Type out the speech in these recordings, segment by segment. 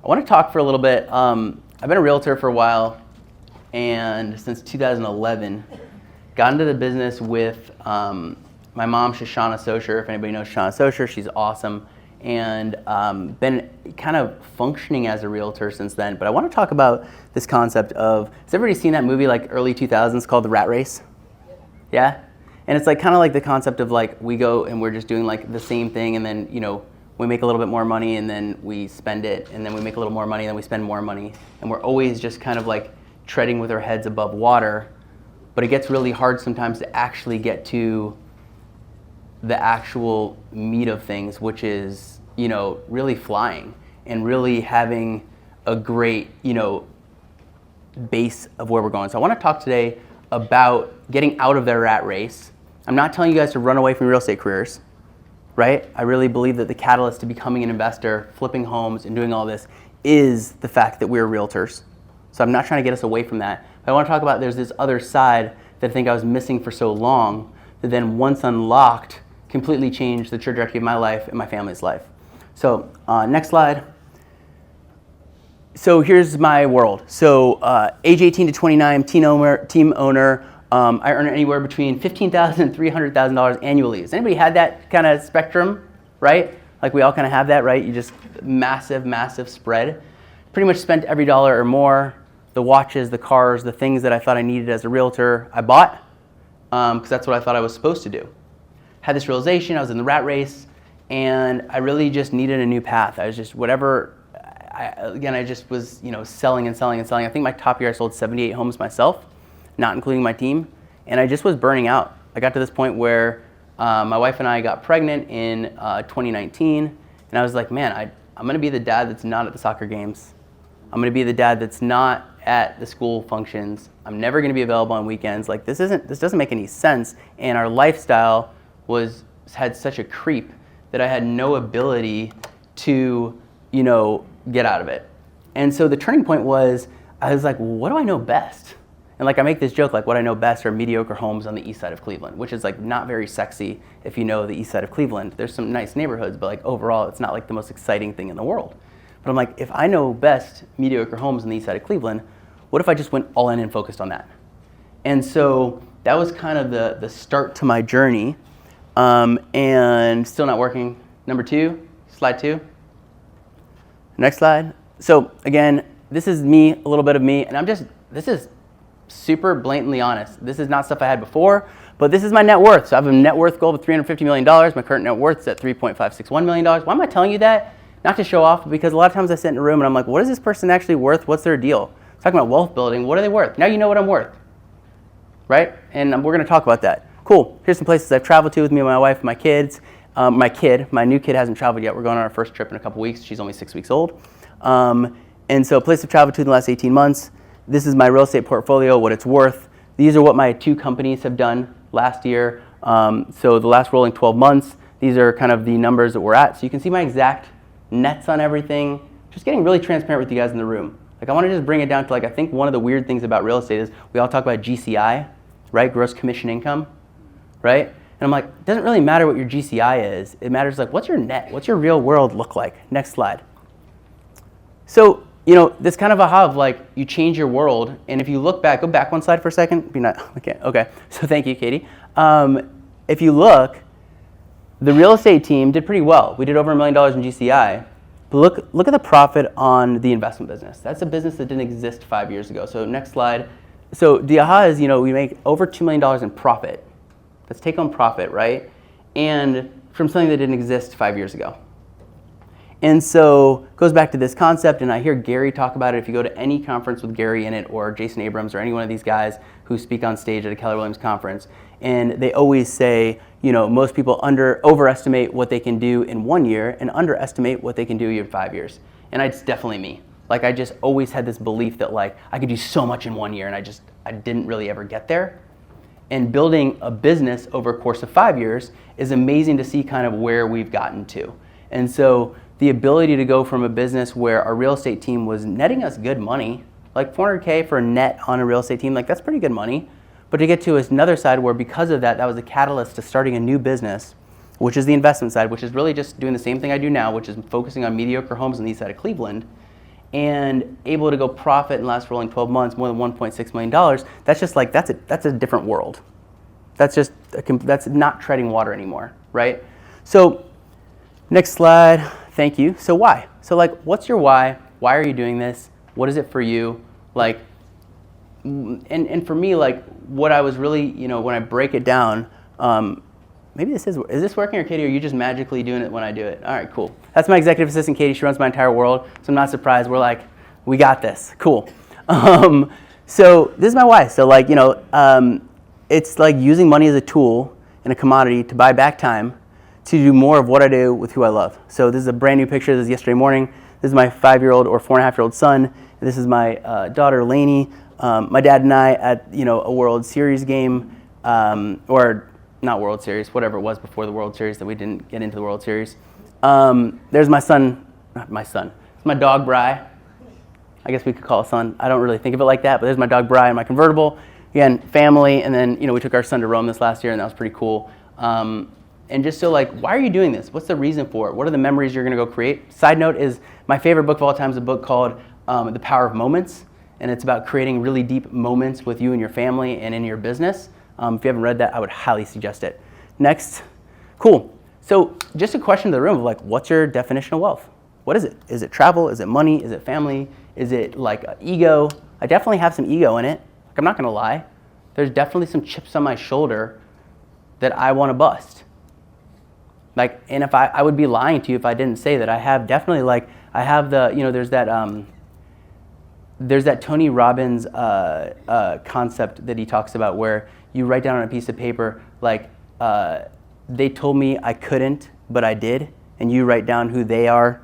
I want to talk for a little bit. I've been a realtor for a while, and since 2011, got into the business with my mom, Coby Socher. If anybody knows Coby Socher, she's awesome, and been kind of functioning as a realtor since then. But I want to talk about this concept of, has everybody seen that movie like early 2000s called The Rat Race? Yeah? And it's like kind of like the concept of like we go and we're just doing like the same thing, and then we make a little bit more money and then we spend it, and then we make a little more money and then we spend more money, and we're always just kind of like treading with our heads above water. But it gets really hard sometimes to actually get to the actual meat of things, which is really flying and really having a great base of where we're going. So I want to talk today about getting out of the rat race. I'm not telling you guys to run away from real estate careers, right? I really believe that the catalyst to becoming an investor, flipping homes, and doing all this is the fact that we're realtors. So I'm not trying to get us away from that. But I want to talk about there's this other side that I think I was missing for so long that then once unlocked, completely changed the trajectory of my life and my family's life. So next slide. So here's my world. So age 18 to 29, team owner. I earn anywhere between $15,000 and $300,000 annually. Has anybody had that kind of spectrum, right? Like we all kind of have that, right? You just massive spread. Pretty much spent every dollar or more. The watches, the cars, the things that I thought I needed as a realtor, I bought because that's what I thought I was supposed to do. Had this realization, I was in the rat race, and I really just needed a new path. I was just I just was selling and selling and selling. I think my top year I sold 78 homes myself, not including my team, and I just was burning out. I got to this point where my wife and I got pregnant in 2019, and I was like, man, I'm going to be the dad that's not at the soccer games. I'm going to be the dad that's not at the school functions. I'm never going to be available on weekends. Like this doesn't make any sense, and our lifestyle had such a creep that I had no ability to get out of it. And so the turning point was, I was like, well, what do I know best? And like I make this joke, like what I know best are mediocre homes on the east side of Cleveland, which is like not very sexy if you know the east side of Cleveland. There's some nice neighborhoods, but like overall it's not like the most exciting thing in the world. But I'm like, if I know best mediocre homes on the east side of Cleveland, what if I just went all in and focused on that? And so that was kind of the start to my journey, and still not working. Number 2, slide 2. Next slide. So again, this is me, a little bit of me, and this is super blatantly honest. This is not stuff I had before, but this is my net worth. So I have a net worth goal of $350 million. My current net worth is at $3.561 million. Why am I telling you that? Not to show off, because a lot of times I sit in a room and I'm like, what is this person actually worth? What's their deal? Talking about wealth building, what are they worth? Now you know what I'm worth, right? And we're going to talk about that. Cool. Here's some places I've traveled to with me and my wife and my kids. My new kid hasn't traveled yet. We're going on our first trip in a couple weeks. She's only 6 weeks old. And so places I've traveled to in the last 18 months. This is my real estate portfolio, what it's worth. These are what my 2 companies have done last year. So the last rolling 12 months, these are kind of the numbers that we're at. So you can see my exact nets on everything. Just getting really transparent with you guys in the room. Like I want to just bring it down to I think one of the weird things about real estate is we all talk about GCI, right? Gross commission income, right? And I'm like, it doesn't really matter what your GCI is. It matters like, what's your net? What's your real world look like? Next slide. So, this kind of aha of like, you change your world. And if you look back, go back one slide for a second. Okay. So thank you, Katie. If you look, the real estate team did pretty well. We did over $1 million in GCI. But look at the profit on the investment business. That's a business that didn't exist 5 years ago. So next slide. So the aha is, we make over $2 million in profit. That's take-home profit, right? And from something that didn't exist 5 years ago. And so it goes back to this concept, and I hear Gary talk about it. If you go to any conference with Gary in it, or Jason Abrams, or any one of these guys who speak on stage at a Keller Williams conference, and they always say, most people overestimate what they can do in 1 year and underestimate what they can do in 5 years. And it's definitely me. Like I just always had this belief that like I could do so much in 1 year, and I didn't really ever get there. And building a business over a course of 5 years is amazing to see kind of where we've gotten to. And so the ability to go from a business where our real estate team was netting us good money, like $400K for a net on a real estate team, like that's pretty good money. But to get to another side where because of that, that was a catalyst to starting a new business, which is the investment side, which is really just doing the same thing I do now, which is focusing on mediocre homes on the east side of Cleveland. and able to go profit in the last rolling 12 months more than $1.6 million, that's just like, that's a different world. That's not treading water anymore, right? So next slide, thank you. So why? So like, what's your why? Why are you doing this? What is it for you? Like, and for me, like, what I was really, when I break it down, maybe is this working, or Katie, are you just magically doing it when I do it? All right, cool. That's my executive assistant, Katie. She runs my entire world, so I'm not surprised. We're like, we got this. Cool. So this is my why. So like, it's like using money as a tool and a commodity to buy back time to do more of what I do with who I love. So this is a brand new picture. This is yesterday morning. This is my 5-year-old or 4.5-year-old son. This is my daughter, Lainey. My dad and I at a World Series game, or not World Series, whatever it was before the World Series that we didn't get into the World Series. There's my son, not my son, it's my dog Bri. I guess we could call it son. I don't really think of it like that, but there's my dog Bri in my convertible. Again, family, and then we took our son to Rome this last year, and that was pretty cool. And just so like, why are you doing this? What's the reason for it? What are the memories you're gonna go create? Side note is my favorite book of all time is a book called The Power of Moments, and it's about creating really deep moments with you and your family and in your business. If you haven't read that, I would highly suggest it. Next, cool. So just a question to the room of like, what's your definition of wealth? What is it? Is it travel? Is it money? Is it family? Is it like ego? I definitely have some ego in it. Like, I'm not gonna lie. There's definitely some chips on my shoulder that I wanna bust. Like, and if I would be lying to you if I didn't say that I have definitely, like, I have the, there's that Tony Robbins concept that he talks about where you write down on a piece of paper, like, they told me I couldn't, but I did, and you write down who they are,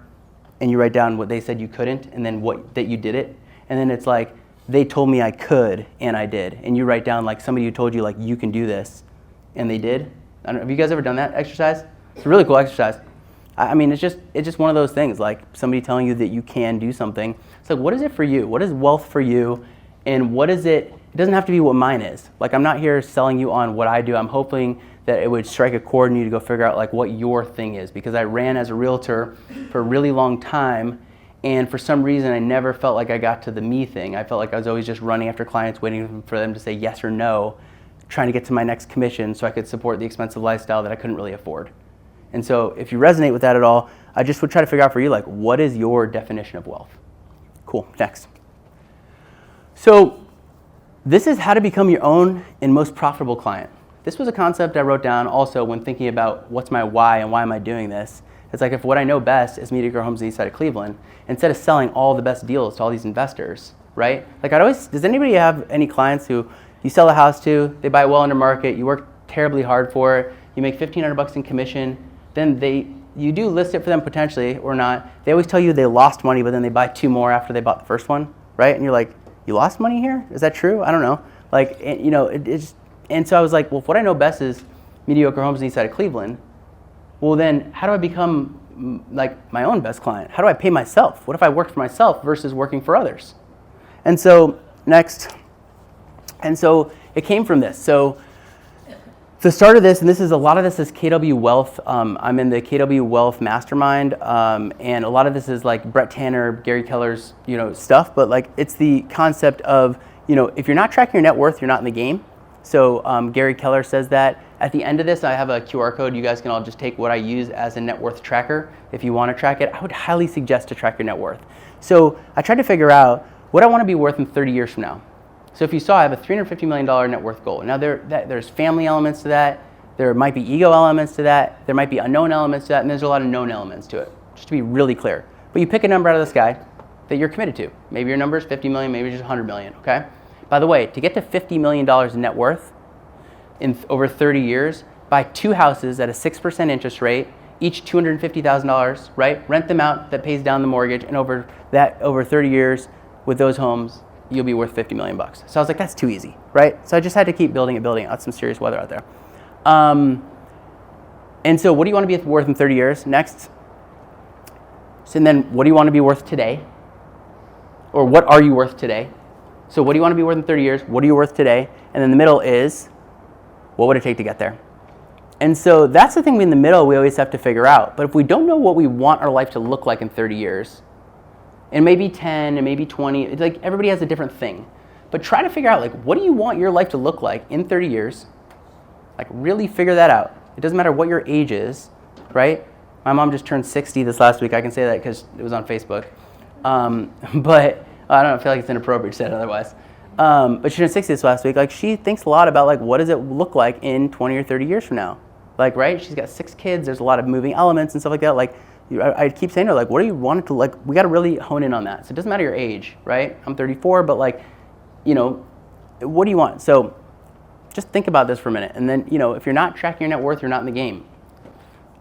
and you write down what they said you couldn't, and then that you did it, and then it's like, they told me I could, and I did, and you write down like somebody who told you like you can do this, and they did. I don't know, have you guys ever done that exercise? It's a really cool exercise. I mean, it's just one of those things, like somebody telling you that you can do something. It's like, what is it for you? What is wealth for you? And what is it? It doesn't have to be what mine is. Like, I'm not here selling you on what I do. I'm hoping that it would strike a chord in you to go figure out like what your thing is, because I ran as a realtor for a really long time, and for some reason I never felt like I got to the me thing. I felt like I was always just running after clients, waiting for them to say yes or no, trying to get to my next commission so I could support the expensive lifestyle that I couldn't really afford. And so if you resonate with that at all, I just would try to figure out for you, like, what is your definition of wealth? Cool, next. So this is how to become your own and most profitable client. This was a concept I wrote down also when thinking about what's my why and why am I doing this. It's like, if what I know best is mediocre homes on the east side of Cleveland, instead of selling all the best deals to all these investors, right? Like, does anybody have any clients who you sell a house to, they buy it well under market, you work terribly hard for it, you make $1,500 in commission, then you do list it for them potentially or not. They always tell you they lost money, but then they buy 2 more after they bought the first one, right? And you're like, you lost money here? Is that true? I don't know. Like, and so I was like, well, if what I know best is mediocre homes on the east side of Cleveland, well then how do I become like my own best client? How do I pay myself? What if I worked for myself versus working for others? And so next, and so it came from this. So the start of this, and a lot of this is KW Wealth. I'm in the KW Wealth Mastermind, and a lot of this is like Brett Tanner, Gary Keller's, stuff. But like, it's the concept of, if you're not tracking your net worth, you're not in the game. So Gary Keller says that. At the end of this, I have a QR code. You guys can all just take what I use as a net worth tracker. If you want to track it, I would highly suggest to track your net worth. So I tried to figure out what I want to be worth in 30 years from now. So if you saw, I have a $350 million net worth goal. Now there's family elements to that, there might be ego elements to that, there might be unknown elements to that, and there's a lot of known elements to it, just to be really clear. But you pick a number out of the sky that you're committed to. Maybe your number is 50 million, maybe it's just 100 million, okay? By the way, to get to $50 million in net worth in over 30 years, buy 2 houses at a 6% interest rate, each $250,000, right? Rent them out, that pays down the mortgage, and over 30 years with those homes, you'll be worth 50 million bucks. So I was like, that's too easy, right? So I just had to keep building it. That's some serious weather out there. And so what do you want to be worth in 30 years? Next. So then what do you want to be worth today? Or what are you worth today? So what do you want to be worth in 30 years? What are you worth today? And then the middle is, what would it take to get there? And so that's the thing in the middle we always have to figure out. But if we don't know what we want our life to look like in 30 years, And maybe 10 and maybe 20. It's like everybody has a different thing. But try to figure out, like, what do you want your life to look like in 30 years? Like, really figure that out. It doesn't matter what your age is, right? My mom just turned 60 this last week. I can say that because it was on Facebook. But I don't know, I feel like it's inappropriate to say it otherwise. But she turned 60 this last week. Like, she thinks a lot about, like, what does it look like in 20 or 30 years from now? Like, right? She's got 6 kids. There's a lot of moving elements and stuff like that. Like, I keep saying to her, like, what do you want it to, like, we got to really hone in on that. So it doesn't matter your age, right? I'm 34, but, like, you know, what do you want? So just think about this for a minute. And then, you know, if you're not tracking your net worth, you're not in the game.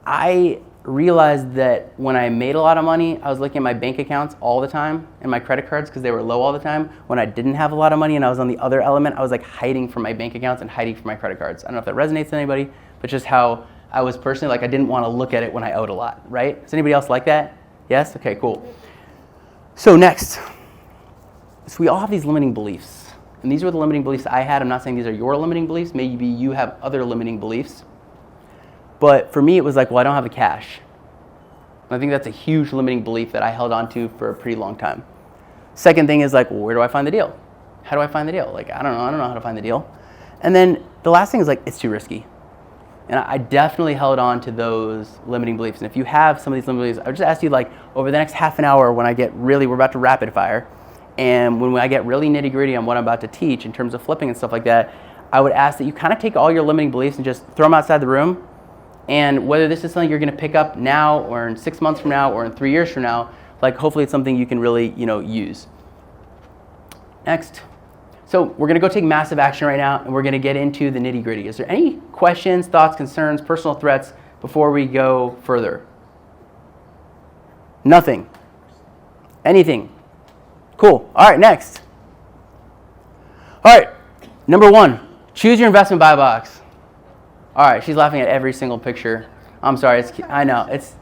I realized that when I made a lot of money, I was looking at my bank accounts all the time and my credit cards because they were low all the time. When I didn't have a lot of money and I was on the other element, I was like hiding from my bank accounts and hiding from my credit cards. I don't know if that resonates with anybody, but just how I was personally, like, I didn't want to look at it when I owed a lot, right? Is anybody else like that? Yes? Okay, cool. So next, so we all have these limiting beliefs. And these were the limiting beliefs I had. I'm not saying these are your limiting beliefs. Maybe you have other limiting beliefs. But for me, it was like, well, I don't have the cash. And I think that's a huge limiting belief that I held on to for a pretty long time. Second thing is like, well, where do I find the deal? How do I find the deal? Like, I don't know how to find the deal. And then the last thing is like, it's too risky. And I definitely held on to those limiting beliefs. And if you have some of these limiting beliefs, I would just ask you, like, over the next half an hour when I get really, we're about to rapid fire, and when I get really nitty gritty on what I'm about to teach in terms of flipping and stuff like that, I would ask that you kind of take all your limiting beliefs and just throw them outside the room. And whether this is something you're going to pick up now or in 6 months from now or in 3 years from now, like, hopefully it's something you can really, you know, use. Next. So we're going to go take massive action right now, and we're going to get into the nitty gritty. Is there any questions, thoughts, concerns, personal threats before we go further? Nothing. Anything? Cool. All right, next. All right, number 1, choose your investment buy box. All right, she's laughing at every single picture. I'm sorry, I know, it's.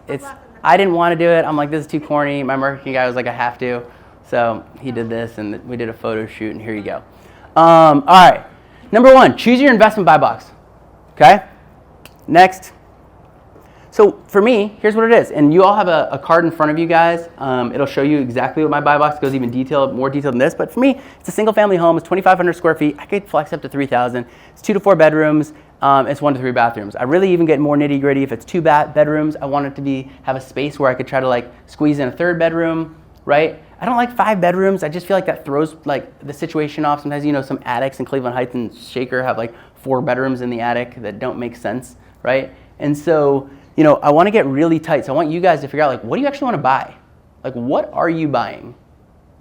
I didn't want to do it. I'm like, this is too corny. My marketing guy was like, I have to. So he did this, and we did a photo shoot, and here you go. All right, number 1, choose your investment buy box. Okay, next. So for me, here's what it is, and you all have a card in front of you guys. It'll show you exactly what my buy box goes, even more detailed than this. But for me, it's a single family home. It's 2,500 square feet. I could flex up to 3,000. It's 2 to 4 bedrooms. It's 1 to 3 bathrooms. I really even get more nitty gritty. If it's 2 bedrooms, I want it to have a space where I could try to, like, squeeze in a 3rd bedroom, right? I don't like 5 bedrooms. I just feel like that throws, like, the situation off. Sometimes, you know, some attics in Cleveland Heights and Shaker have like 4 bedrooms in the attic that don't make sense, right? And so, you know, I want to get really tight. So I want you guys to figure out, like, what do you actually want to buy? Like, what are you buying?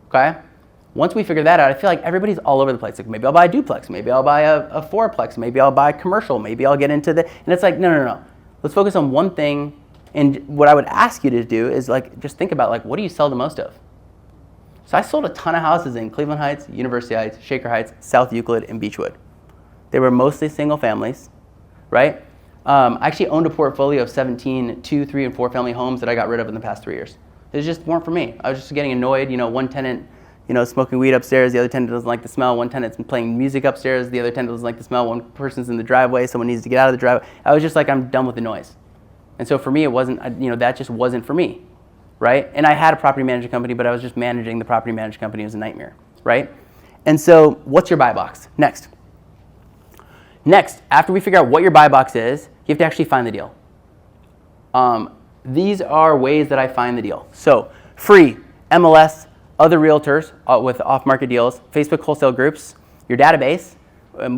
Okay? Once we figure that out, I feel like everybody's all over the place. Like, maybe I'll buy a duplex. Maybe I'll buy a fourplex. Maybe I'll buy commercial. Maybe I'll get into the, and it's like, no. Let's focus on one thing. And what I would ask you to do is, like, just think about, like, what do you sell the most of? So I sold a ton of houses in Cleveland Heights, University Heights, Shaker Heights, South Euclid, and Beechwood. They were mostly single families, right? I actually owned a portfolio of 17 2, 3, and 4 family homes that I got rid of in the past 3 years. They just weren't for me. I was just getting annoyed. You know, one tenant, you know, smoking weed upstairs. The other tenant doesn't like the smell. One tenant's playing music upstairs. The other tenant doesn't like the smell. One person's in the driveway. Someone needs to get out of the driveway. I was just like, I'm done with the noise. And so for me, it wasn't, you know, that just wasn't for me, right? And I had a property management company, but I was just managing the property management company. It was a nightmare, right? And so what's your buy box? Next, after we figure out what your buy box is, you have to actually find the deal. These are ways that I find the deal. So free, MLS, other realtors with off-market deals, Facebook wholesale groups, your database,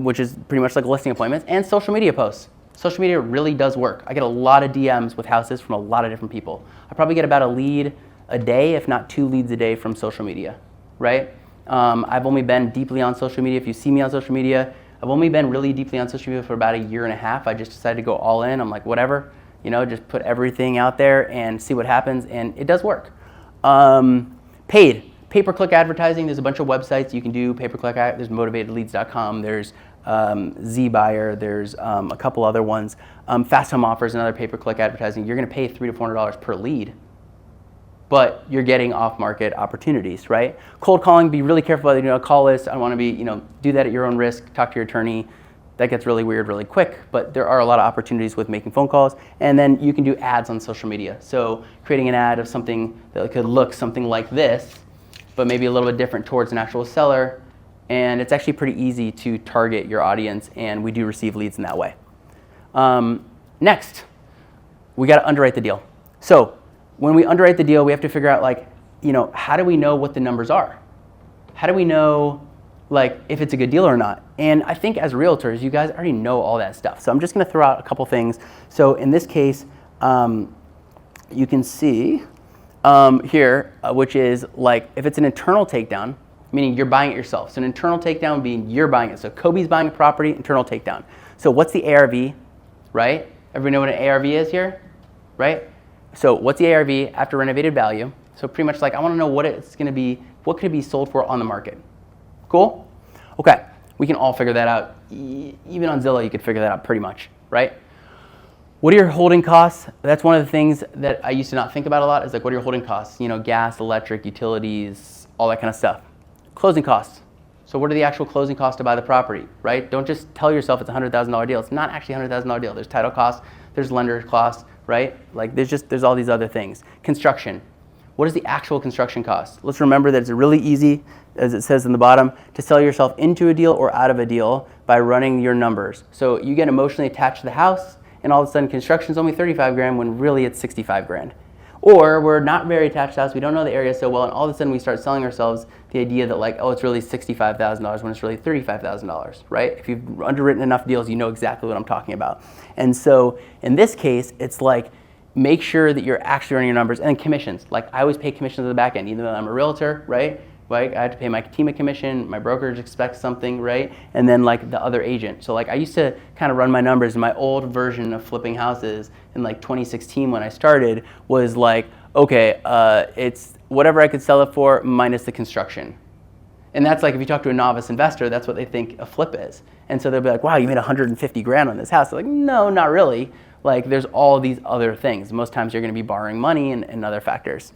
which is pretty much like listing appointments, and social media posts. Social media really does work. I get a lot of DMs with houses from a lot of different people. I probably get about a lead a day, if not 2 leads a day from social media, right? I've only been deeply on social media. If you see me on social media, I've only been really deeply on social media for about 1.5 years. I just decided to go all in. I'm like, whatever, you know, just put everything out there and see what happens, and it does work. Paid, pay-per-click advertising. There's a bunch of websites you can do pay-per-click. There's motivatedleads.com. There's ZBuyer. There's a couple other ones. Fast Home Offers, another pay-per-click advertising. You're going to pay $300 to $400 per lead, but you're getting off-market opportunities, right? Cold calling, be really careful about, you know, call list. I want to be, you know, do that at your own risk. Talk to your attorney. that gets really weird really quick, but there are a lot of opportunities with making phone calls. And then you can do ads on social media. So creating an ad of something that could look something like this, but maybe a little bit different towards an actual seller. And it's actually pretty easy to target your audience, and we do receive leads in that way. Next, we got to underwrite the deal. So when we underwrite the deal, we have to figure out, like, how do we know what the numbers are? How do we know, like, if it's a good deal or not? And I think as realtors, you guys already know all that stuff. So I'm just going to throw out a couple things. So in this case, you can see here, which is like if it's an internal takedown, meaning you're buying it yourself. So an internal takedown being you're buying it. So Coby's buying a property, internal takedown. So what's the ARV, right? Everybody know what an ARV is here, right? So what's the ARV after renovated value? So pretty much like I want to know what it's going to be, what could it be sold for on the market? Cool? Okay, we can all figure that out. Even on Zillow, you could figure that out pretty much, right? What are your holding costs? That's one of the things that I used to not think about a lot is like, what are your holding costs? Gas, electric, utilities, all that kind of stuff. Closing costs. So what are the actual closing costs to buy the property, right? Don't just tell yourself it's a $100,000 deal. It's not actually a $100,000 deal. There's title costs, there's lender costs, right? Like there's all these other things. Construction. What is the actual construction cost? Let's remember that it's really easy, as it says in the bottom, to sell yourself into a deal or out of a deal by running your numbers. So you get emotionally attached to the house, and all of a sudden construction's only 35 grand when really it's 65 grand. Or we're not very attached to the house, we don't know the area so well, and all of a sudden we start selling ourselves the idea that like, oh, it's really $65,000 when it's really $35,000, right? If you've underwritten enough deals, you know exactly what I'm talking about. And so in this case, it's like, make sure that you're actually running your numbers. And then commissions. Like I always pay commissions at the back end, even though I'm a realtor, right? Like I have to pay my team a commission, my brokerage expects something, right? And then like the other agent. So like I used to kind of run my numbers in my old version of flipping houses in like 2016 when I started was like, okay, it's whatever I could sell it for minus the construction. And that's like if you talk to a novice investor, that's what they think a flip is. And so they'll be like, wow, you made 150 grand on this house. They're like, no, not really. Like there's all these other things. Most times you're going to be borrowing money and other factors.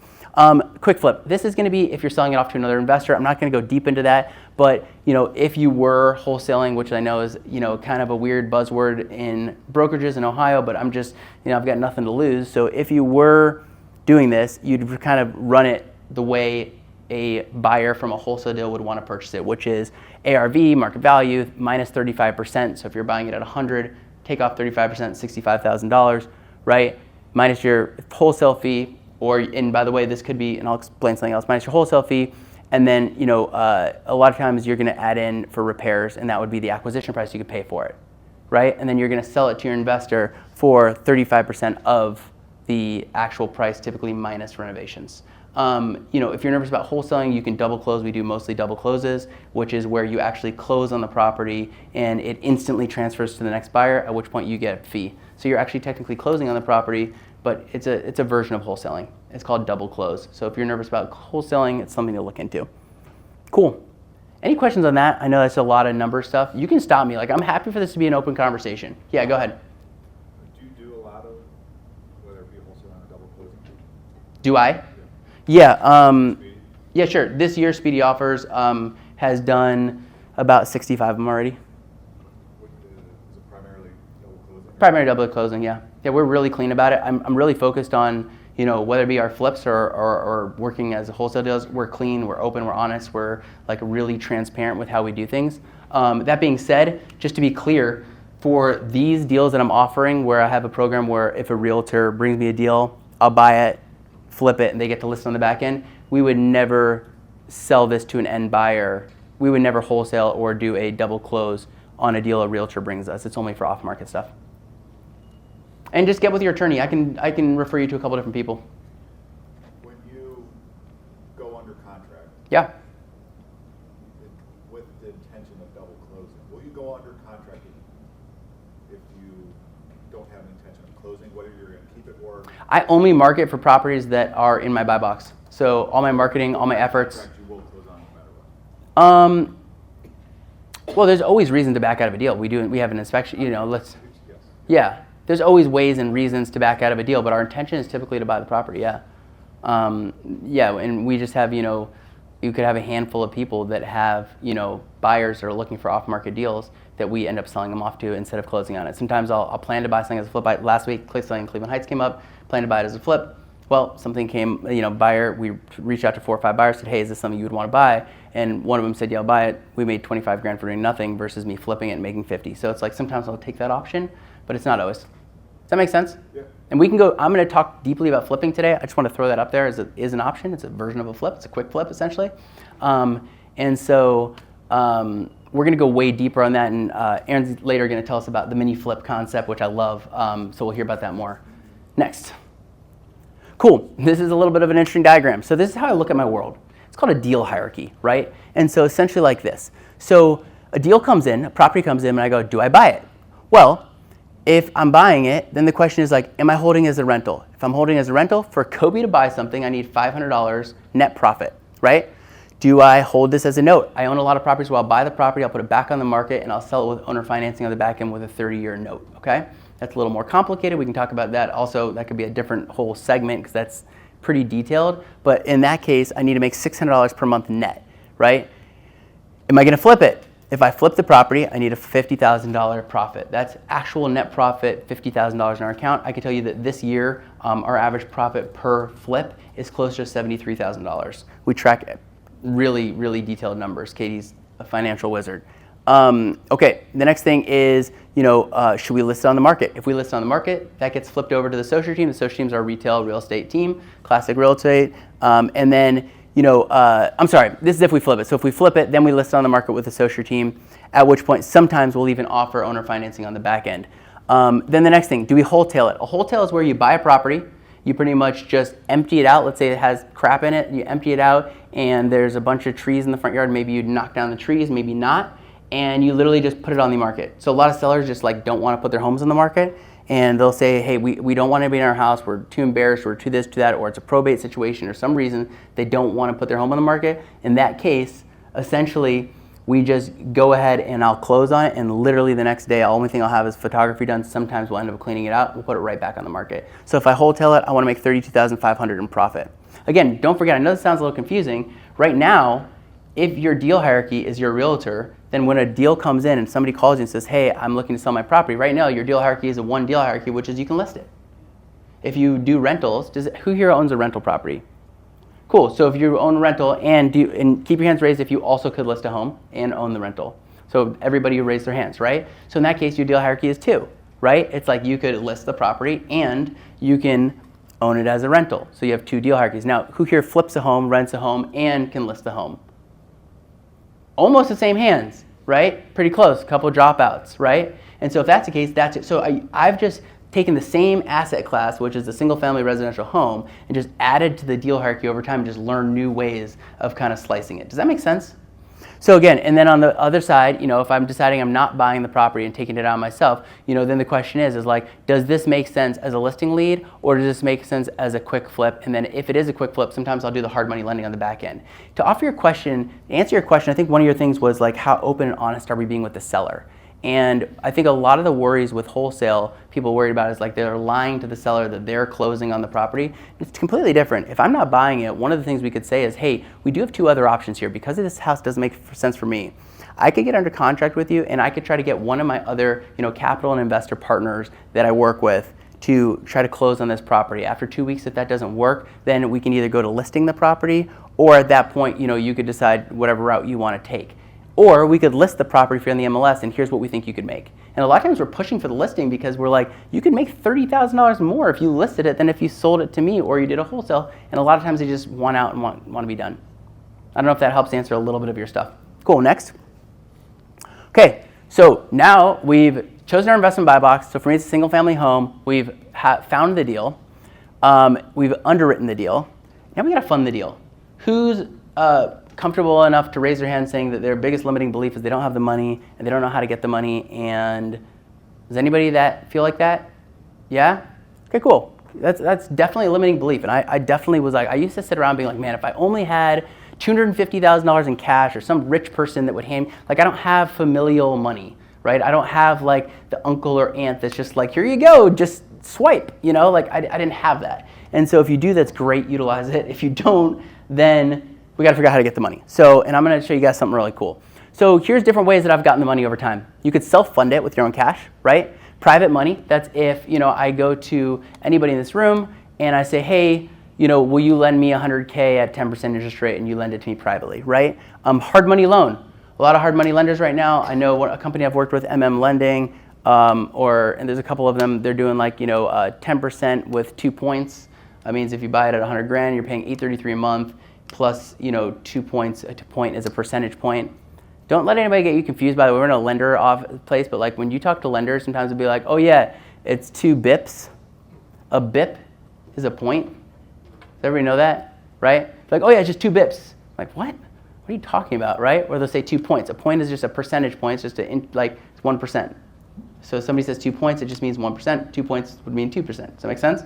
Quick flip. This is going to be if you're selling it off to another investor. I'm not going to go deep into that, but if you were wholesaling, which I know is kind of a weird buzzword in brokerages in Ohio, but I'm just I've got nothing to lose. So if you were doing this, you'd kind of run it the way a buyer from a wholesale deal would want to purchase it, which is ARV, market value, minus 35%. So if you're buying it at 100. Take off 35%, $65,000, right? Minus your wholesale fee, and by the way, this could be, and I'll explain something else, minus your wholesale fee, and then, a lot of times you're gonna add in for repairs, and that would be the acquisition price you could pay for it, right? And then you're gonna sell it to your investor for 35% of the actual price, typically minus renovations. If you're nervous about wholesaling, you can double close. We do mostly double closes, which is where you actually close on the property and it instantly transfers to the next buyer, at which point you get a fee. So you're actually technically closing on the property, but it's a version of wholesaling. It's called double close. So if you're nervous about wholesaling, it's something to look into. Cool. Any questions on that? I know that's a lot of number stuff. You can stop me. Like I'm happy for this to be an open conversation. Yeah, go ahead. Do you do a lot of, whether it be wholesaling or double closing? Do I? Yeah, yeah, sure. This year, Speedy Offers has done about 65 of them already. Is it primarily double closing? Primary double closing, yeah. Yeah, we're really clean about it. I'm really focused on, whether it be our flips or working as a wholesale deals, we're clean, we're open, we're honest, we're like really transparent with how we do things. That being said, just to be clear, for these deals that I'm offering where I have a program where if a realtor brings me a deal, I'll buy it, flip it, and they get to list on the back end, we would never sell this to an end buyer. We would never wholesale or do a double close on a deal a realtor brings us. It's only for off-market stuff. And just get with your attorney. I can refer you to a couple different people. When you go under contract, Yeah. with the intention of double closing, will you go under contract if you don't have an intention of closing, whether you're going to keep it or? I only market for properties that are in my buy box. So all my marketing, all my efforts. Contract you will close on no matter what. Well, there's always reason to back out of a deal. We have an inspection. Yes. Yeah. There's always ways and reasons to back out of a deal, but our intention is typically to buy the property. Yeah. Yeah, and we just have you could have a handful of people that have, buyers that are looking for off-market deals that we end up selling them off to instead of closing on it. Sometimes I'll plan to buy something as a flip. Last week, selling in Cleveland Heights came up, planned to buy it as a flip. Well, something came, buyer, we reached out to 4 or 5 buyers, said, hey, is this something you would want to buy? And one of them said, yeah, I'll buy it. We made 25 grand for doing nothing versus me flipping it and making 50. So it's like sometimes I'll take that option, but it's not always. Does that make sense? Yeah. And we can go, I'm going to talk deeply about flipping today. I just want to throw that up there as an option. It's a version of a flip. It's a quick flip, essentially. And so we're going to go way deeper on that. And Aaron's later going to tell us about the mini flip concept, which I love. So we'll hear about that more next. Cool. This is a little bit of an interesting diagram. So this is how I look at my world. It's called a deal hierarchy, right? And so essentially like this. So a deal comes in, a property comes in, and I go, do I buy it? Well, if I'm buying it, then the question is like, am I holding it as a rental? If I'm holding it as a rental, for Coby to buy something, I need $500 net profit, right? Do I hold this as a note? I own a lot of properties where I'll buy the property, I'll put it back on the market, and I'll sell it with owner financing on the back end with a 30-year note, okay? That's a little more complicated. We can talk about that. Also, that could be a different whole segment because that's pretty detailed. But in that case, I need to make $600 per month net, right? Am I going to flip it? If I flip the property, I need a $50,000 profit. That's actual net profit, $50,000 in our account. I can tell you that this year, our average profit per flip is closer to $73,000. We track really, really detailed numbers. Katie's a financial wizard. Okay, the next thing is, should we list it on the market? If we list it on the market, that gets flipped over to the Socher team. The Socher team is our retail real estate team, classic real estate. And then, I'm sorry, this is if we flip it. So if we flip it, then we list it on the market with the Socher team, at which point sometimes we'll even offer owner financing on the back end. Then the next thing, do we wholesale it? A wholesale is where you buy a property, you pretty much just empty it out. Let's say it has crap in it, you empty it out, and there's a bunch of trees in the front yard. Maybe you knock down the trees, maybe not. And you literally just put it on the market. So a lot of sellers just don't want to put their homes on the market, and they'll say, hey, we don't want anybody in our house, we're too embarrassed, we're too this, too that, or it's a probate situation or some reason they don't want to put their home on the market. In that case, essentially, we just go ahead and I'll close on it, and literally the next day, the only thing I'll have is photography done. Sometimes we'll end up cleaning it out, we'll put it right back on the market. So if I wholesale it, I want to make $32,500 in profit. Again, don't forget, I know this sounds a little confusing. Right now, if your deal hierarchy is your realtor, then when a deal comes in and somebody calls you and says, hey, I'm looking to sell my property, right now your deal hierarchy is a 1 deal hierarchy, which is you can list it. If you do rentals, who here owns a rental property? Cool, so if you own a rental and keep your hands raised if you also could list a home and own the rental. So everybody who raised their hands, right? So in that case, your deal hierarchy is 2, right? It's like you could list the property and you can own it as a rental. So you have 2 deal hierarchies. Now, who here flips a home, rents a home, and can list the home? Almost the same hands, right? Pretty close, a couple dropouts, right? And so if that's the case, that's it. So I've just taken the same asset class, which is the single family residential home, and just added to the deal hierarchy over time and just learned new ways of kind of slicing it. Does that make sense? So again, and then on the other side, if I'm deciding I'm not buying the property and taking it on myself, then the question is like, does this make sense as a listing lead, or does this make sense as a quick flip? And then if it is a quick flip, sometimes I'll do the hard money lending on the back end. To answer your question, I think one of your things was like, how open and honest are we being with the seller? And I think a lot of the worries with wholesale, people worried about is like they're lying to the seller that they're closing on the property. It's completely different. If I'm not buying it, one of the things we could say is, hey, we do have 2 other options here. Because this house doesn't make sense for me, I could get under contract with you and I could try to get one of my other capital and investor partners that I work with to try to close on this property. After 2 weeks, if that doesn't work, then we can either go to listing the property, or at that point, you could decide whatever route you want to take. Or we could list the property for you on the MLS, and here's what we think you could make. And a lot of times we're pushing for the listing because we're like, you could make $30,000 more if you listed it than if you sold it to me or you did a wholesale. And a lot of times they just want out and want to be done. I don't know if that helps answer a little bit of your stuff. Cool, next. Okay, so now we've chosen our investment buy box. So for me, it's a single family home. We've found the deal. We've underwritten the deal. Now we gotta fund the deal. Who's comfortable enough to raise their hand saying that their biggest limiting belief is they don't have the money and they don't know how to get the money? And does anybody that feel like that? Yeah? Okay, cool. That's definitely a limiting belief. And I definitely was like, I used to sit around being like, man, if I only had $250,000 in cash, or some rich person that would hand, like I don't have familial money, right? I don't have like the uncle or aunt that's just like, here you go, just swipe, like I didn't have that. And so if you do, that's great, utilize it. If you don't, then we got to figure out how to get the money. So, and I'm going to show you guys something really cool. So here's different ways that I've gotten the money over time. You could self-fund it with your own cash, right? Private money, that's if, I go to anybody in this room and I say, hey, will you lend me $100K at 10% interest rate, and you lend it to me privately, right? Hard money loan. A lot of hard money lenders right now. I know a company I've worked with, Lending, and there's a couple of them. They're doing 10% with 2 points. That means if you buy it at 100 grand, you're paying $833 a month plus 2 points. A point is a percentage point. Don't let anybody get you confused. By the way, we're in a lender off place, but when you talk to lenders, sometimes it'll be like, oh yeah, it's 2 bips. A bip is a point. Does everybody know that, right? Like, oh yeah, it's just 2 bips. Like, what? What are you talking about, right? Or they'll say 2 points. A point is just a percentage point. It's just it's 1%. So if somebody says 2 points, it just means 1%. 2 points would mean 2%. Does that make sense?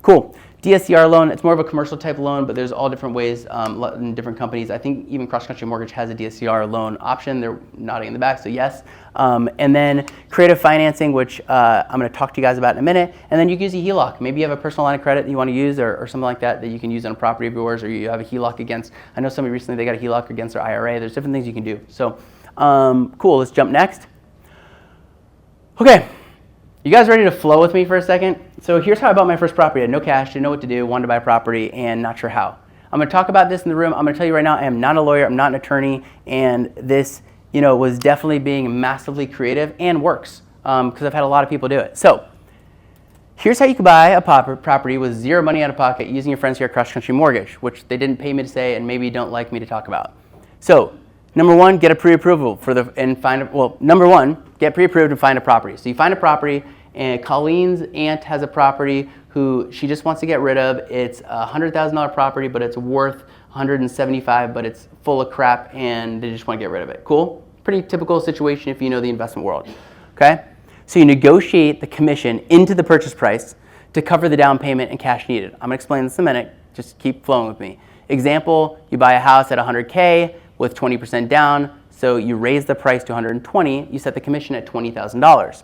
Cool. DSCR loan, it's more of a commercial type loan, but there's all different ways in different companies. I think even Cross Country Mortgage has a DSCR loan option. They're nodding in the back, so yes. And then creative financing, which I'm going to talk to you guys about in a minute. And then you can use a HELOC. Maybe you have a personal line of credit that you want to use or something like that you can use on a property of yours, or you have a HELOC against. I know somebody recently, they got a HELOC against their IRA. There's different things you can do. So cool, let's jump next. Okay. You guys ready to flow with me for a second? So here's how I bought my first property. I had no cash, didn't know what to do, wanted to buy a property, and not sure how. I'm going to talk about this in the room. I'm going to tell you right now, I am not a lawyer, I'm not an attorney, and this, was definitely being massively creative and works because I've had a lot of people do it. So here's how you can buy a property with zero money out of pocket using your friends here at Cross Country Mortgage, which they didn't pay me to say and maybe don't like me to talk about. So number one, get a pre-approval number one, get pre-approved and find a property. So you find a property, and Colleen's aunt has a property who she just wants to get rid of. It's a $100,000 property, but it's worth $175,000, but it's full of crap, and they just want to get rid of it. Cool? Pretty typical situation if you know the investment world. Okay? So you negotiate the commission into the purchase price to cover the down payment and cash needed. I'm going to explain this in a minute. Just keep flowing with me. Example, you buy a house at $100K with 20% down, so you raise the price to $120,000, you set the commission at $20,000.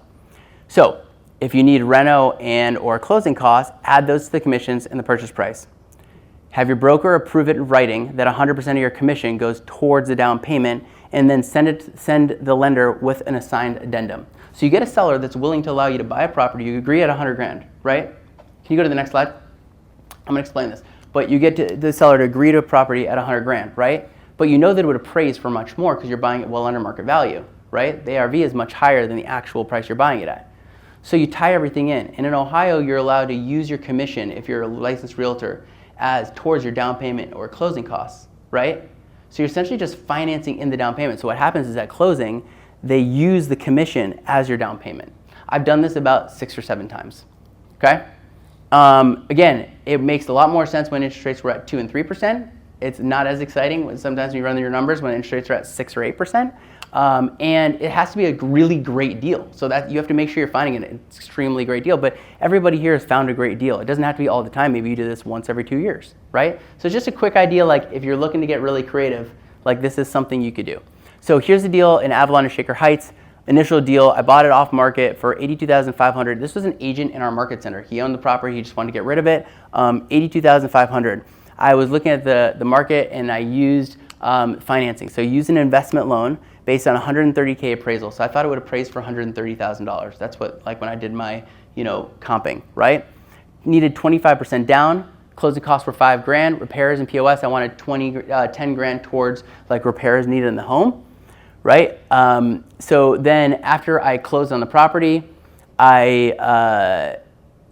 So if you need reno and or closing costs, add those to the commissions and the purchase price. Have your broker approve it in writing that 100% of your commission goes towards the down payment, and then send the lender with an assigned addendum. So you get a seller that's willing to allow you to buy a property. You agree at 100 grand, right? Can you go to the next slide? I'm going to explain this. But you get the seller to agree to a property at 100 grand, right? But you know that it would appraise for much more because you're buying it well under market value, right? The ARV is much higher than the actual price you're buying it at. So you tie everything in. And in Ohio, you're allowed to use your commission, if you're a licensed realtor, as towards your down payment or closing costs, right? So you're essentially just financing in the down payment. So what happens is at closing, they use the commission as your down payment. I've done this about 6 or 7 times, okay? Again, it makes a lot more sense when interest rates were at 2 and 3%. It's not as exciting sometimes when you run your numbers when interest rates are at 6 or 8%. And it has to be a really great deal. So that you have to make sure you're finding an extremely great deal. But everybody here has found a great deal. It doesn't have to be all the time. Maybe you do this once every 2 years, right? So just a quick idea, if you're looking to get really creative, this is something you could do. So here's the deal in Avalon and Shaker Heights. Initial deal, I bought it off market for $82,500. This was an agent in our market center. He owned the property. He just wanted to get rid of it. $82,500. I was looking at the market, and I used financing. So I used an investment loan based on $130K appraisal. So I thought it would appraise for $130,000. That's what, when I did my, comping, right? Needed 25% down. Closing costs were $5 grand. Repairs and POS, I wanted 10 grand towards repairs needed in the home, right? So then after I closed on the property, I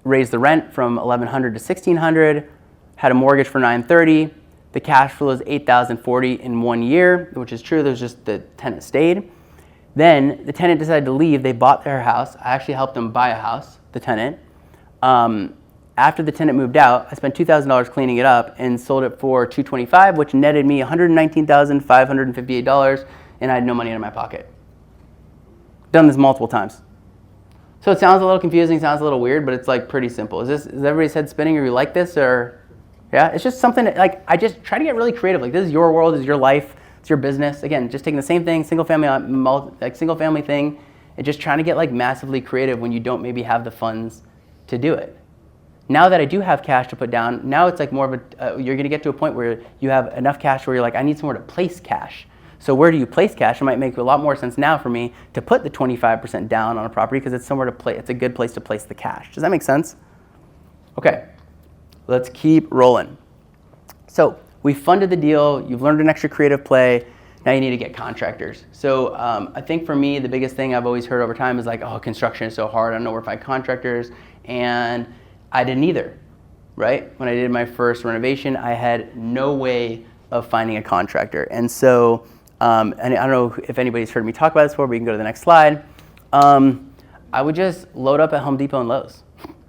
raised the rent from $1,100 to $1,600. Had a mortgage for $930. The cash flow is $8,040 in 1 year, which is true. There's just the tenant stayed. Then the tenant decided to leave. They bought their house. I actually helped them buy a house, the tenant. After the tenant moved out, I spent $2,000 cleaning it up and sold it for $225, which netted me $119,558, and I had no money in my pocket. Done this multiple times. So it sounds a little confusing, sounds a little weird, but it's pretty simple. Is everybody's head spinning, or you like this, or? Yeah, it's just something that, I just try to get really creative. This is your world, this is your life, it's your business. Again, just taking the same thing, single family thing, and just trying to get massively creative when you don't maybe have the funds to do it. Now that I do have cash to put down, now it's like more of a, you're gonna get to a point where you have enough cash where you're like, I need somewhere to place cash. So where do you place cash? It might make a lot more sense now for me to put the 25% down on a property because it's somewhere to play. It's a good place to place the cash. Does that make sense? Okay, let's keep rolling. So we funded the deal. You've learned an extra creative play. Now you need to get contractors. So I think for me, the biggest thing I've always heard over time is like, oh, construction is so hard. I don't know where to find contractors. And I didn't either, right? When I did my first renovation, I had no way of finding a contractor. And so, and I don't know if anybody's heard me talk about this before, but we can go to the next slide. I would just load up at Home Depot and Lowe's.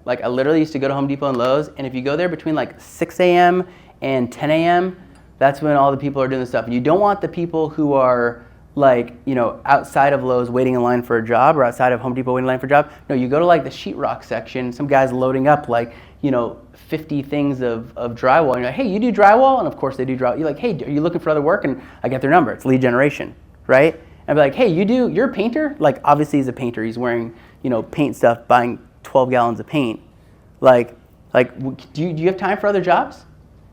Like I literally used to go to Home Depot and Lowe's, and if you go there between like 6 a.m. and 10 a.m., that's when all the people are doing this stuff. And you don't want the people who are like, you know, outside of Lowe's waiting in line for a job or outside of Home Depot waiting in line for a job. No, you go to like the sheetrock section, some guy's loading up like, you know, 50 things of drywall. And you're like, hey, you do drywall? And of course they do drywall. You're like, hey, are you looking for other work? And I get their number. It's lead generation, right? And I'd be like, hey, you're a painter? Like obviously he's a painter. He's wearing, you know, paint stuff, buying 12 gallons of paint. Like, do you have time for other jobs?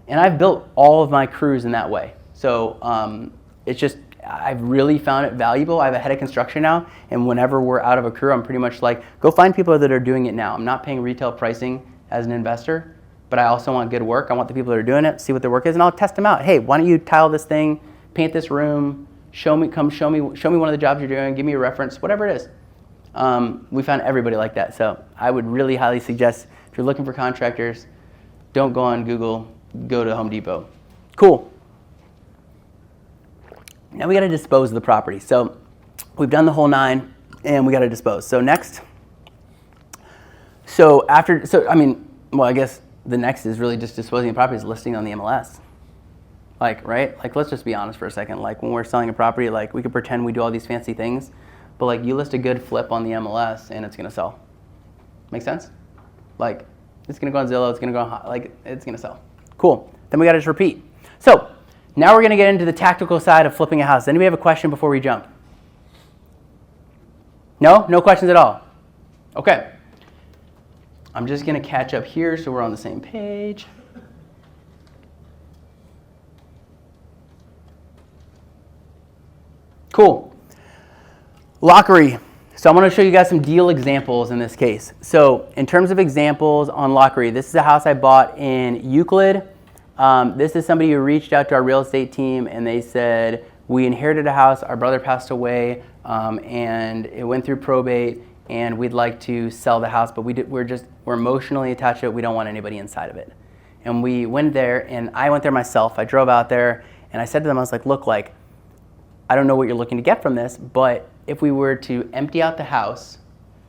And I've built all of my crews in that way. So it's just, I've really found it valuable. I have a head of construction now, and whenever we're out of a crew, I'm pretty much like, go find people that are doing it now. I'm not paying retail pricing as an investor, but I also want good work. I want the people that are doing it, see what their work is, and I'll test them out. Hey, why don't you tile this thing, paint this room, show me one of the jobs you're doing, give me a reference, whatever it is. We found everybody like that. So I would really highly suggest, if you're looking for contractors, don't go on Google, go to Home Depot. Cool. Now we got to dispose of the property. So we've done the whole 9 and we got to dispose. So next, I guess the next is really just disposing of properties, listing on the MLS. Like, right? Like, let's just be honest for a second. Like when we're selling a property, like we could pretend we do all these fancy things, but like you list a good flip on the MLS and it's going to sell. Make sense? Like it's going to go on Zillow, it's going to go on, like it's going to sell. Cool. Then we got to just repeat. So now we're going to get into the tactical side of flipping a house. Anybody have a question before we jump? No? No questions at all? Okay. I'm just going to catch up here so we're on the same page. Cool. Lockery. So I'm going to show you guys some deal examples in this case. So in terms of examples on Lockery, this is a house I bought in Euclid. This is somebody who reached out to our real estate team and they said, we inherited a house, our brother passed away, and it went through probate, and we'd like to sell the house, but we're emotionally attached to it, we don't want anybody inside of it. And we went there, and I went there myself, I drove out there, and I said to them, I was like, look, like, I don't know what you're looking to get from this, but if we were to empty out the house,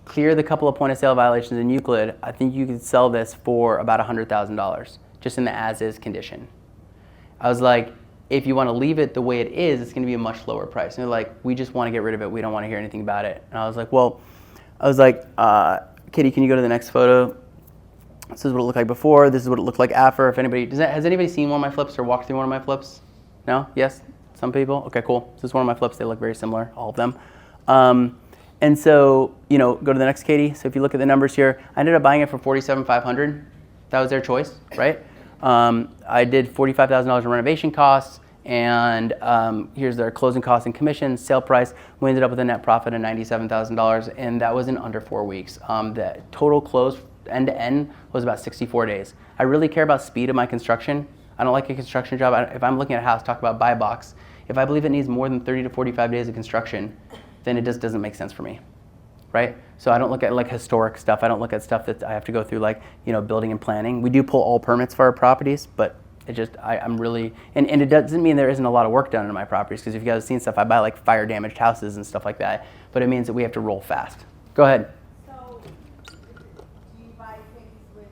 clear the couple of point of sale violations in Euclid, I think you could sell this for about $100,000. Just in the as-is condition. I was like, if you want to leave it the way it is, it's going to be a much lower price. And they're like, we just want to get rid of it. We don't want to hear anything about it. And I was like, Katie, can you go to the next photo? This is what it looked like before. This is what it looked like after. If anybody, has anybody seen one of my flips or walked through one of my flips? No? Yes? Some people? Okay, cool. This is one of my flips. They look very similar, all of them. And so, go to the next, Katie. So if you look at the numbers here, I ended up buying it for $47,500. That was their choice, right? I did $45,000 in renovation costs, and here's their closing costs and commissions, sale price. We ended up with a net profit of $97,000, and that was in under 4 weeks. The total close end to end was about 64 days. I really care about speed of my construction. I don't like a construction job. If I'm looking at a house, talk about buy box. If I believe it needs more than 30 to 45 days of construction, then it just doesn't make sense for me, right? So I don't look at like historic stuff. I don't look at stuff that I have to go through like, building and planning. We do pull all permits for our properties, but it just, I'm really, and it doesn't mean there isn't a lot of work done in my properties, because if you guys have seen stuff, I buy like fire damaged houses and stuff like that, but it means that we have to roll fast. Go ahead. So do you buy things with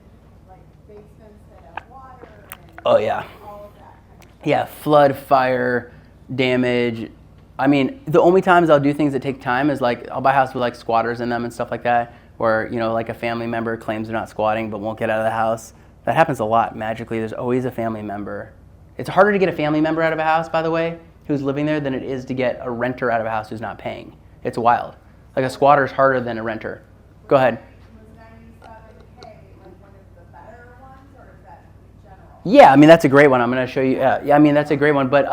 like basements that have water and Oh yeah. all of that kind of stuff? Yeah, flood, fire, damage. I mean, the only times I'll do things that take time is like, I'll buy a house with like squatters in them and stuff like that, where, like a family member claims they're not squatting but won't get out of the house. That happens a lot magically. There's always a family member. It's harder to get a family member out of a house, by the way, who's living there, than it is to get a renter out of a house who's not paying. It's wild. Like a squatter is harder than a renter. Go ahead. Was 97K like one of the better Yeah, I mean, that's a great one. I'm going to show you. Yeah, I mean, that's a great one. But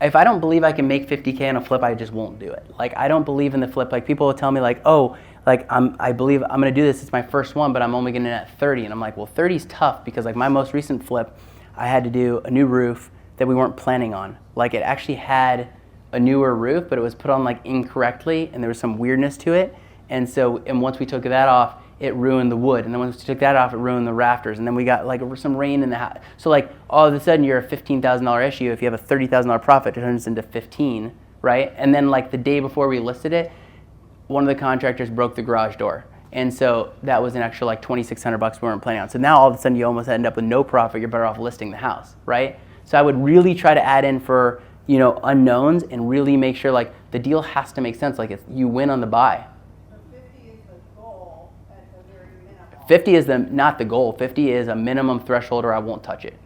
if I don't believe I can make 50K on a flip, I just won't do it. Like, I don't believe in the flip. Like, people will tell me, like, oh, like, I believe I'm going to do this. It's my first one, but I'm only getting it at 30. And I'm like, well, 30 is tough because, like, my most recent flip, I had to do a new roof that we weren't planning on. Like, it actually had a newer roof, but it was put on, like, incorrectly, and there was some weirdness to it. And so, and once we took that off, it ruined the wood, and then once we took that off, it ruined the rafters, and then we got like some rain in the house. So like all of a sudden, you're a $15,000 issue. If you have a $30,000 profit, it turns into 15, right? And then like the day before we listed it, one of the contractors broke the garage door, and so that was an extra like $2,600 we weren't planning on. So now all of a sudden, you almost end up with no profit. You're better off listing the house, right? So I would really try to add in for unknowns and really make sure like the deal has to make sense. Like you win on the buy. 50 is not the goal. 50 is a minimum threshold or I won't touch it.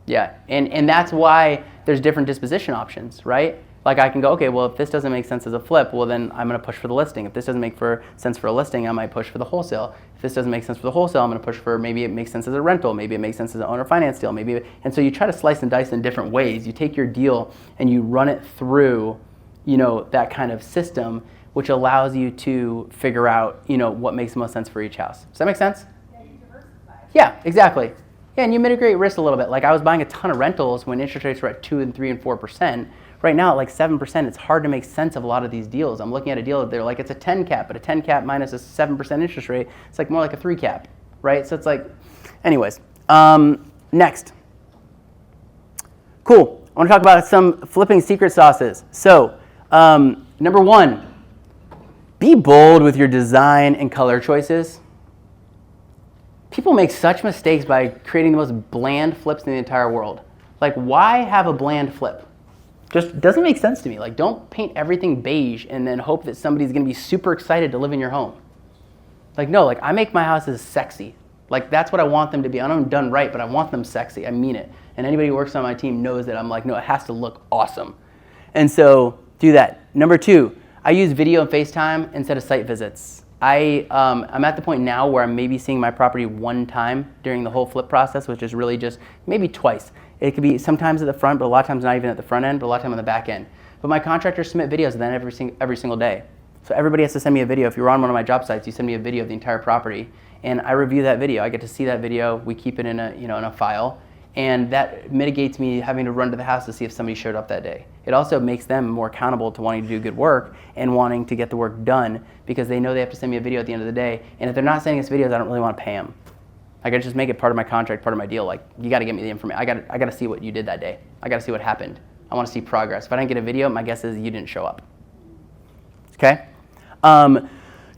Yeah, and that's why there's different disposition options, right? Like I can go, okay, well, if this doesn't make sense as a flip, well, then I'm going to push for the listing. If this doesn't make sense for a listing, I might push for the wholesale. If this doesn't make sense for the wholesale, I'm going to push for maybe it makes sense as a rental, maybe it makes sense as an owner finance deal, and so you try to slice and dice in different ways. You take your deal and you run it through, that kind of system, which allows you to figure out, what makes the most sense for each house. Does that make sense? Yeah, you diversify. Yeah, exactly. Yeah, and you mitigate risk a little bit. Like I was buying a ton of rentals when interest rates were at 2 and 3 and 4%. Right now, at like 7%, it's hard to make sense of a lot of these deals. I'm looking at a deal that they're like, it's a 10 cap, but a 10 cap minus a 7% interest rate, it's like more like a 3 cap, right? So it's like, anyways, next. Cool. I want to talk about some flipping secret sauces. So, number 1. Be bold with your design and color choices. People make such mistakes by creating the most bland flips in the entire world. Like, why have a bland flip? Just doesn't make sense to me. Like, don't paint everything beige and then hope that somebody's going to be super excited to live in your home. Like, no, like I make my houses sexy. Like, that's what I want them to be. I know I'm done right, but I want them sexy. I mean it. And anybody who works on my team knows that I'm like, no, it has to look awesome. And so do that. Number 2. I use video and FaceTime instead of site visits. I'm at the point now where I'm maybe seeing my property one time during the whole flip process, which is really just maybe twice. It could be sometimes at the front, but a lot of times not even at the front end, but a lot of time on the back end. But my contractors submit videos of that every single day. So everybody has to send me a video. If you're on one of my job sites, you send me a video of the entire property, and I review that video. I get to see that video. We keep it in a file. And that mitigates me having to run to the house to see if somebody showed up that day. It also makes them more accountable to wanting to do good work and wanting to get the work done because they know they have to send me a video at the end of the day. And if they're not sending us videos, I don't really want to pay them. I gotta just make it part of my contract, part of my deal. Like, you gotta get me the information. I gotta see what you did that day. I gotta see what happened. I want to see progress. If I didn't get a video, my guess is you didn't show up. Okay?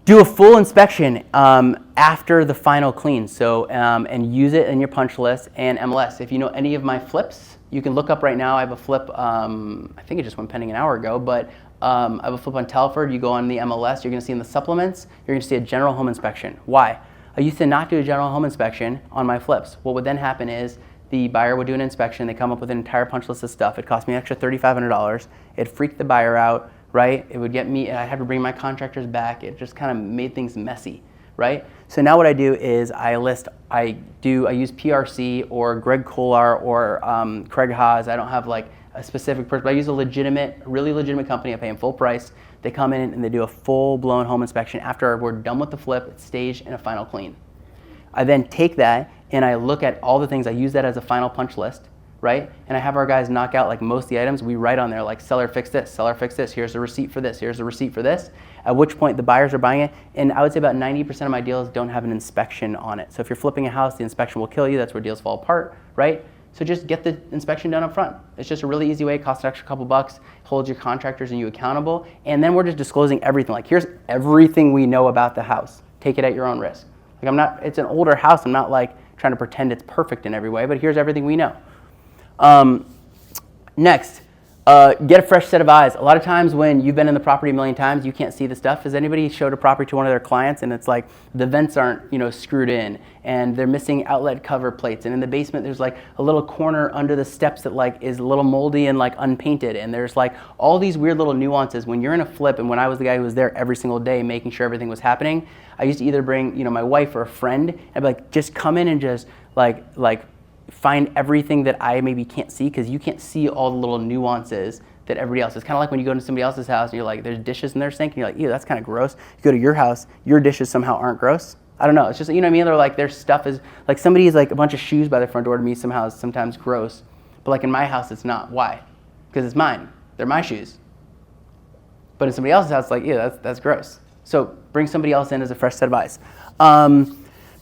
Do a full inspection after the final clean. So, and use it in your punch list and MLS. If you know any of my flips, you can look up right now. I have a flip, I think it just went pending an hour ago, but I have a flip on Telford. You go on the MLS, you're gonna see in the supplements, you're gonna see a general home inspection. Why? I used to not do a general home inspection on my flips. What would then happen is the buyer would do an inspection, they come up with an entire punch list of stuff. It cost me an extra $3,500. It freaked the buyer out. Right? It would get me, and I'd have to bring my contractors back. It just kind of made things messy, right? So now what I do is I use PRC or Greg Kolar or Craig Haas. I don't have like a specific person, but I use a really legitimate company. I pay them full price. They come in and they do a full-blown home inspection. After we're done with the flip, it's staged and a final clean. I then take that and I look at all the things. I use that as a final punch list. Right? And I have our guys knock out like most of the items. We write on there like seller fix this, here's the receipt for this, here's the receipt for this. At which point the buyers are buying it. And I would say about 90% of my deals don't have an inspection on it. So if you're flipping a house, the inspection will kill you. That's where deals fall apart, right? So just get the inspection done up front. It's just a really easy way. It costs an extra couple bucks, holds your contractors and you accountable. And then we're just disclosing everything. Like, here's everything we know about the house. Take it at your own risk. Like, it's an older house. I'm not like trying to pretend it's perfect in every way, but here's everything we know. Next, get a fresh set of eyes. A lot of times when you've been in the property a million times, you can't see the stuff. Has anybody showed a property to one of their clients and it's like the vents aren't, screwed in and they're missing outlet cover plates, and in the basement there's like a little corner under the steps that like is a little moldy and like unpainted, and there's like all these weird little nuances. When you're in a flip, and when I was the guy who was there every single day making sure everything was happening, I used to either bring, my wife or a friend, and I'd be like, just come in and just like find everything that I maybe can't see, because you can't see all the little nuances that everybody else. It's kind of like when you go into somebody else's house and you're like, there's dishes in their sink, and you're like, ew, that's kind of gross. You go to your house, your dishes somehow aren't gross. I don't know. It's just, you know what I mean? They're like, their stuff is, like somebody's like a bunch of shoes by their front door to me somehow is sometimes gross. But like in my house, it's not. Why? Because it's mine. They're my shoes. But in somebody else's house, it's like, yeah, that's gross. So bring somebody else in as a fresh set of eyes.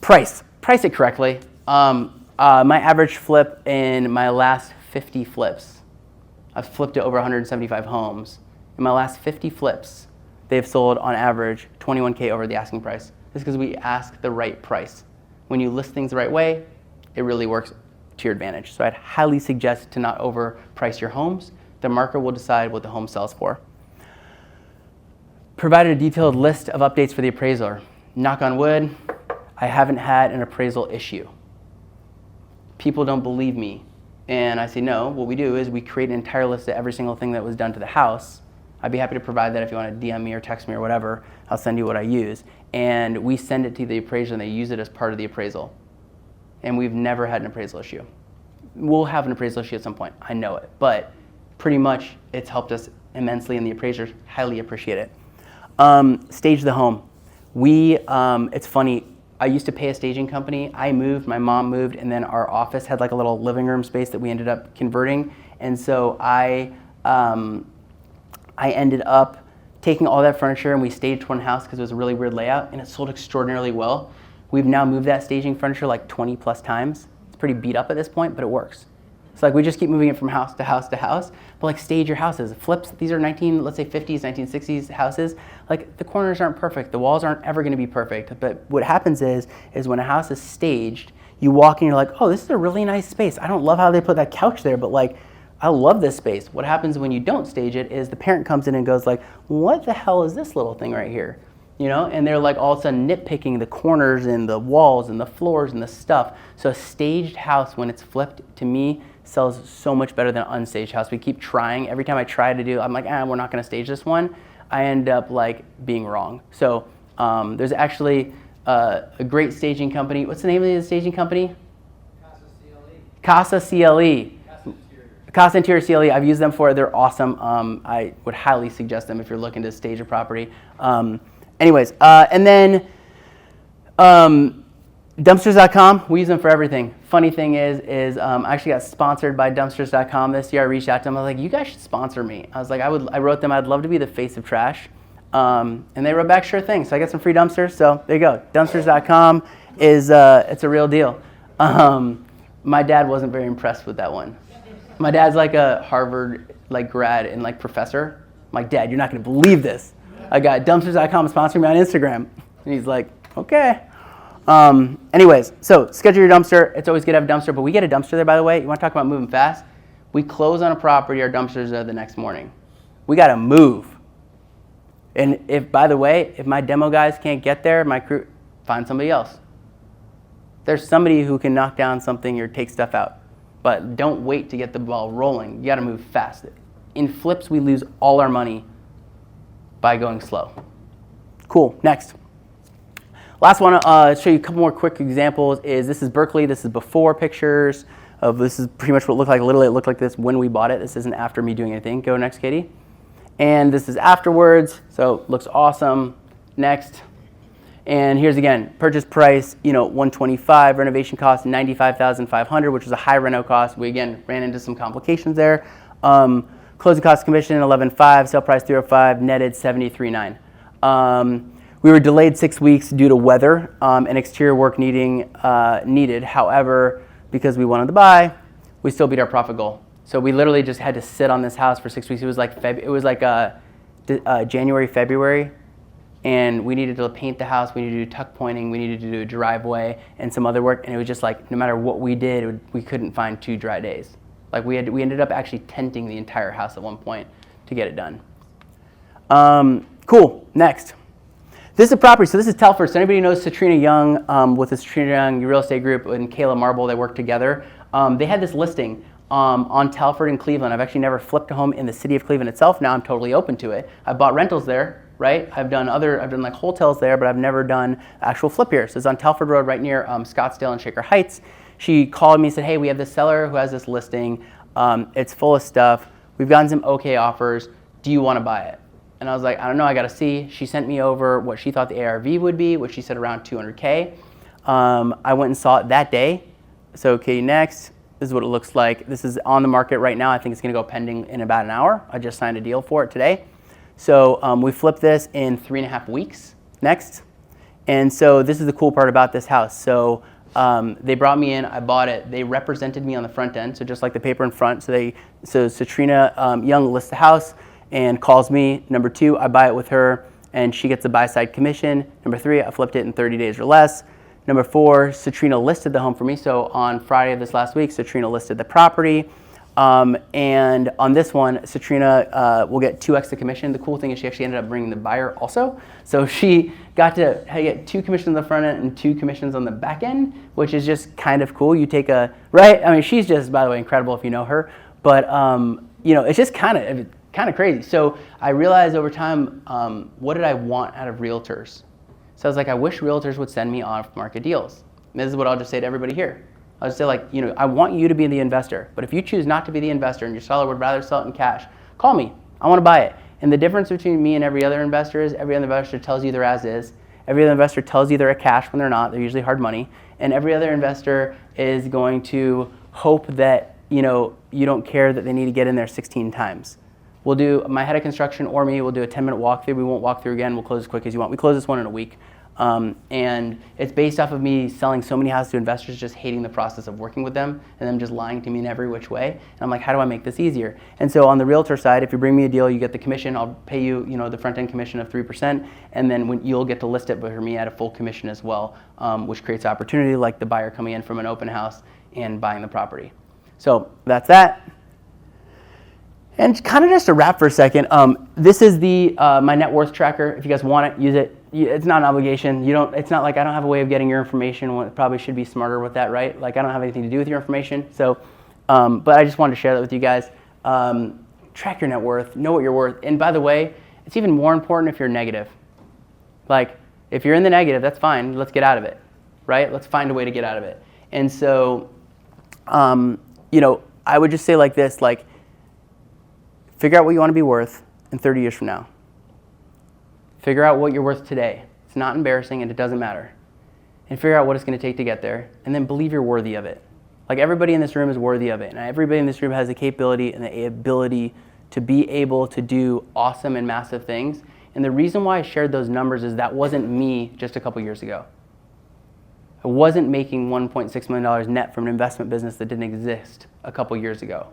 Price it correctly. My average flip in my last 50 flips, I've flipped to over 175 homes. In my last 50 flips, they've sold on average 21K over the asking price. It's because we ask the right price. When you list things the right way, it really works to your advantage. So I'd highly suggest to not overprice your homes. The market will decide what the home sells for. Provided a detailed list of updates for the appraiser. Knock on wood, I haven't had an appraisal issue. People don't believe me. And I say, no, what we do is we create an entire list of every single thing that was done to the house. I'd be happy to provide that if you want to DM me or text me or whatever. I'll send you what I use. And we send it to the appraiser and they use it as part of the appraisal. And we've never had an appraisal issue. We'll have an appraisal issue at some point, I know it. But pretty much it's helped us immensely and the appraisers highly appreciate it. Stage the home. It's funny, I used to pay a staging company. I moved, my mom moved, and then our office had like a little living room space that we ended up converting. And so I ended up taking all that furniture and we staged one house because it was a really weird layout and it sold extraordinarily well. We've now moved that staging furniture like 20 plus times. It's pretty beat up at this point, but it works. So like we just keep moving it from house to house to house, but like stage your houses. Flips, these are 50s, 1960s houses. Like the corners aren't perfect, the walls aren't ever gonna be perfect, but what happens is when a house is staged, you walk in and you're like, oh, this is a really nice space. I don't love how they put that couch there, but like, I love this space. What happens when you don't stage it is the parent comes in and goes like, what the hell is this little thing right here? You know, and they're like all of a sudden nitpicking the corners and the walls and the floors and the stuff. So a staged house, when it's flipped, to me, sells so much better than an unstaged house. We keep trying. Every time I try to do, I'm like, we're not gonna stage this one. I end up like being wrong. So there's actually a great staging company. What's the name of the staging company? Casa CLE. Casa Interior CLE, I've used them for, they're awesome. I would highly suggest them if you're looking to stage a property. And then dumpsters.com, we use them for everything. Funny thing is I actually got sponsored by dumpsters.com this year. I reached out to them, I was like, you guys should sponsor me. I was like, I wrote them, I'd love to be the face of trash. And they wrote back, sure thing. So I got some free dumpsters, so there you go. Dumpsters.com is, it's a real deal. My dad wasn't very impressed with that one. My dad's like a Harvard grad and professor. I'm like, Dad, you're not gonna believe this. I got dumpsters.com sponsoring me on Instagram. And he's like, okay. So schedule your dumpster. It's always good to have a dumpster, but we get a dumpster there, by the way. You wanna talk about moving fast? We close on a property, our dumpsters are the next morning. We gotta move. And if my demo guys can't get there, my crew, find somebody else. There's somebody who can knock down something or take stuff out. But don't wait to get the ball rolling. You gotta move fast. In flips, we lose all our money by going slow. Cool, next. Last one, show you a couple more quick examples this is Berkeley. This is before pictures of, this is pretty much what it looked like. Literally, it looked like this when we bought it. This isn't after me doing anything. Go next, Katie. And this is afterwards, so looks awesome. Next. And here's again, purchase price, $125, renovation cost $95,500, which was a high reno cost. We again ran into some complications there. Closing cost commission $11,500, sale price $305, netted $73,900. We were delayed 6 weeks due to weather and exterior work needed. However, because we wanted to buy, we still beat our profit goal. So we literally just had to sit on this house for 6 weeks. It was January, February. And we needed to paint the house, we needed to do tuck pointing, we needed to do a driveway and some other work, and it was just like, no matter what we did, we couldn't find 2 dry days. We ended up actually tenting the entire house at one point to get it done. Cool, next. This is a property, so this is Telford. So anybody knows Satrina Young with the Satrina Young Real Estate Group and Kayla Marble, they work together. They had this listing on Telford in Cleveland. I've actually never flipped a home in the city of Cleveland itself. Now I'm totally open to it. I bought rentals there. Right? I've done hotels there, but I've never done actual flip here. So it's on Telford Road right near Scottsdale and Shaker Heights. She called me and said, hey, we have this seller who has this listing. It's full of stuff. We've gotten some okay offers. Do you want to buy it? And I was like, I don't know, I got to see. She sent me over what she thought the ARV would be, which she said around 200K. I went and saw it that day. So Katie, next, this is what it looks like. This is on the market right now. I think it's going to go pending in about an hour. I just signed a deal for it today. So we flipped this in 3.5 weeks. Next. And so this is the cool part about this house. So they brought me in, I bought it. They represented me on the front end, so just like the paper in front. So Satrina Young lists the house and calls me. Number 2, I buy it with her, and she gets a buy-side commission. Number 3, I flipped it in 30 days or less. Number 4, Satrina listed the home for me. So on Friday of this last week, Satrina listed the property. And on this one, Satrina will get 2x the commission. The cool thing is she actually ended up bringing the buyer also. So she got to get 2 commissions on the front end and 2 commissions on the back end, which is just kind of cool. You take right? I mean, she's just, by the way, incredible if you know her. But, it's just kind of crazy. So I realized over time, what did I want out of realtors? So I was like, I wish realtors would send me off-market deals. And this is what I'll just say to everybody here. I'll just say, I want you to be the investor. But if you choose not to be the investor and your seller would rather sell it in cash, call me. I want to buy it. And the difference between me and every other investor is every other investor tells you they're as is. Every other investor tells you they're a cash when they're not. They're usually hard money. And every other investor is going to hope that you don't care that they need to get in there 16 times. We'll do, my head of construction or me, we'll do a 10-minute walkthrough. We won't walk through again. We'll close as quick as you want. We close this one in a week. And it's based off of me selling so many houses to investors, just hating the process of working with them and them just lying to me in every which way. And I'm like, how do I make this easier? And so on the realtor side, if you bring me a deal, you get the commission. I'll pay you, the front end commission of 3%. And then you'll get to list it for me at a full commission as well, which creates opportunity like the buyer coming in from an open house and buying the property. So that's that. And kind of just to wrap for a second, this is my net worth tracker. If you guys want it, use it. It's not an obligation. It's not like I don't have a way of getting your information. Well, probably should be smarter with that, right? Like I don't have anything to do with your information. So, but I just wanted to share that with you guys. Track your net worth. Know what you're worth. And by the way, it's even more important if you're negative. Like if you're in the negative, that's fine. Let's get out of it, right? Let's find a way to get out of it. And so, I would just say like this, figure out what you want to be worth in 30 years from now. Figure out what you're worth today. It's not embarrassing and it doesn't matter. And figure out what it's going to take to get there. And then believe you're worthy of it. Like everybody in this room is worthy of it. And everybody in this room has the capability and the ability to be able to do awesome and massive things. And the reason why I shared those numbers is that wasn't me just a couple years ago. I wasn't making $1.6 million net from an investment business that didn't exist a couple years ago.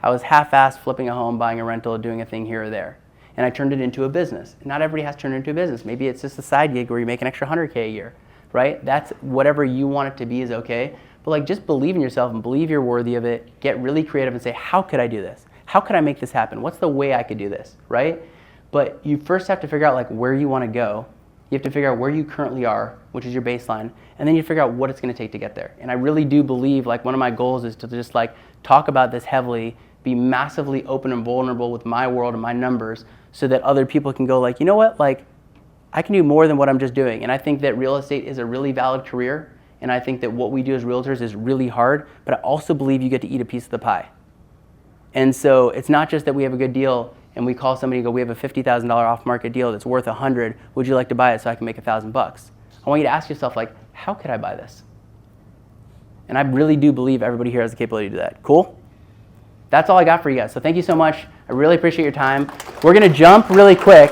I was half-assed flipping a home, buying a rental, doing a thing here or there. And I turned it into a business. And not everybody has turned it into a business. Maybe it's just a side gig where you make an extra 100K a year, right? That's whatever you want it to be is okay. But just believe in yourself and believe you're worthy of it. Get really creative and say, how could I do this? How could I make this happen? What's the way I could do this, right? But you first have to figure out where you want to go. You have to figure out where you currently are, which is your baseline, and then you figure out what it's going to take to get there. And I really do believe one of my goals is to just talk about this heavily, be massively open and vulnerable with my world and my numbers so that other people can go you know what, I can do more than what I'm just doing. And I think that real estate is a really valid career. And I think that what we do as realtors is really hard, but I also believe you get to eat a piece of the pie. And so it's not just that we have a good deal and we call somebody and go, we have a $50,000 off-market deal that's worth $100. Would you like to buy it so I can make $1,000? I want you to ask yourself, how could I buy this? And I really do believe everybody here has the capability to do that. Cool? That's all I got for you guys. So thank you so much. I really appreciate your time. We're going to jump really quick